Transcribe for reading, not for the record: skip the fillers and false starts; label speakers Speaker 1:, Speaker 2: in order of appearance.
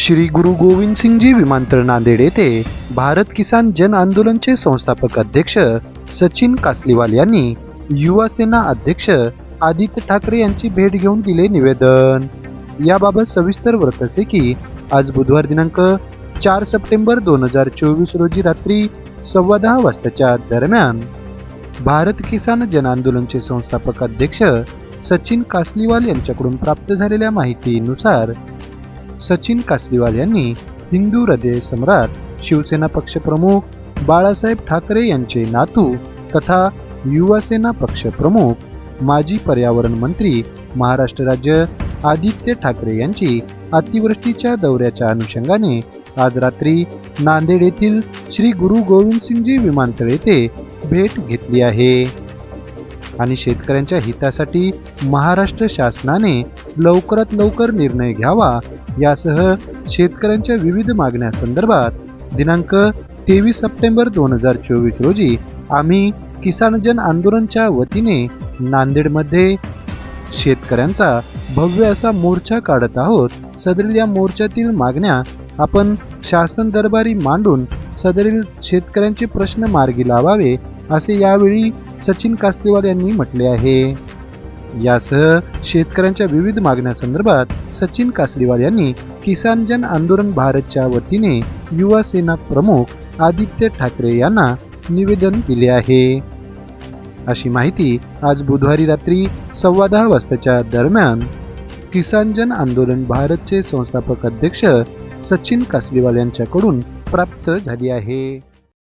Speaker 1: श्री गुरु गोविंद सिंगजी विमानतळ नांदेड येथे भारत किसान जन आंदोलनचे संस्थापक अध्यक्ष सचिन कासलीवाल यांनी युवा सेना अध्यक्ष आदित्य ठाकरे यांची भेट घेऊन दिले निवेदन। याबाबत सविस्तर वृत्त असे की आज बुधवार दिनांक 4 सप्टेंबर 2024 रोजी रात्री 10:15 वाजताच्या दरम्यान भारत किसान जन आंदोलनचे संस्थापक अध्यक्ष सचिन कासलीवाल यांच्याकडून प्राप्त झालेल्या माहितीनुसार सचिन कासलीवाल यांनी हिंदू हृदय सम्राट शिवसेना पक्षप्रमुख बाळासाहेब ठाकरे यांचे नातू तथा युवा सेना पक्षप्रमुख माजी पर्यावरण मंत्री महाराष्ट्र राज्य आदित्य ठाकरे यांची अतिवृष्टीच्या दौऱ्याच्या अनुषंगाने आज रात्री नांदेड येथील श्री गुरु गोविंद सिंगजी विमानतळ येथे भेट घेतली आहे आणि शेतकऱ्यांच्या हितासाठी महाराष्ट्र शासनाने लवकरात लवकर निर्णय घ्यावा यासह शेतकऱ्यांच्या विविध मागण्यांसंदर्भात दिनांक 23 सप्टेंबर 2024 रोजी आम्ही किसान जन आंदोलनच्या वतीने नांदेडमध्ये शेतकऱ्यांचा भव्य असा मोर्चा काढत आहोत। सदरील या मोर्चातील मागण्या आपण शासन दरबारी मांडून सदरील शेतकऱ्यांचे प्रश्न मार्गी लावावे असे यावेळी सचिन कासलीवाल यांनी म्हटले आहे। यासह शेतकऱ्यांच्या विविध मागण्यांसंदर्भात सचिन कासलीवाल यांनी किसान जन आंदोलन भारतच्या वतीने युवा सेना प्रमुख आदित्य ठाकरे यांना निवेदन दिले आहे अशी माहिती आज बुधवारी रात्री 10:15 वाजताच्या दरम्यान किसान जन आंदोलन भारतचे संस्थापक अध्यक्ष सचिन कासलीवाल यांच्याकडून प्राप्त झाली आहे।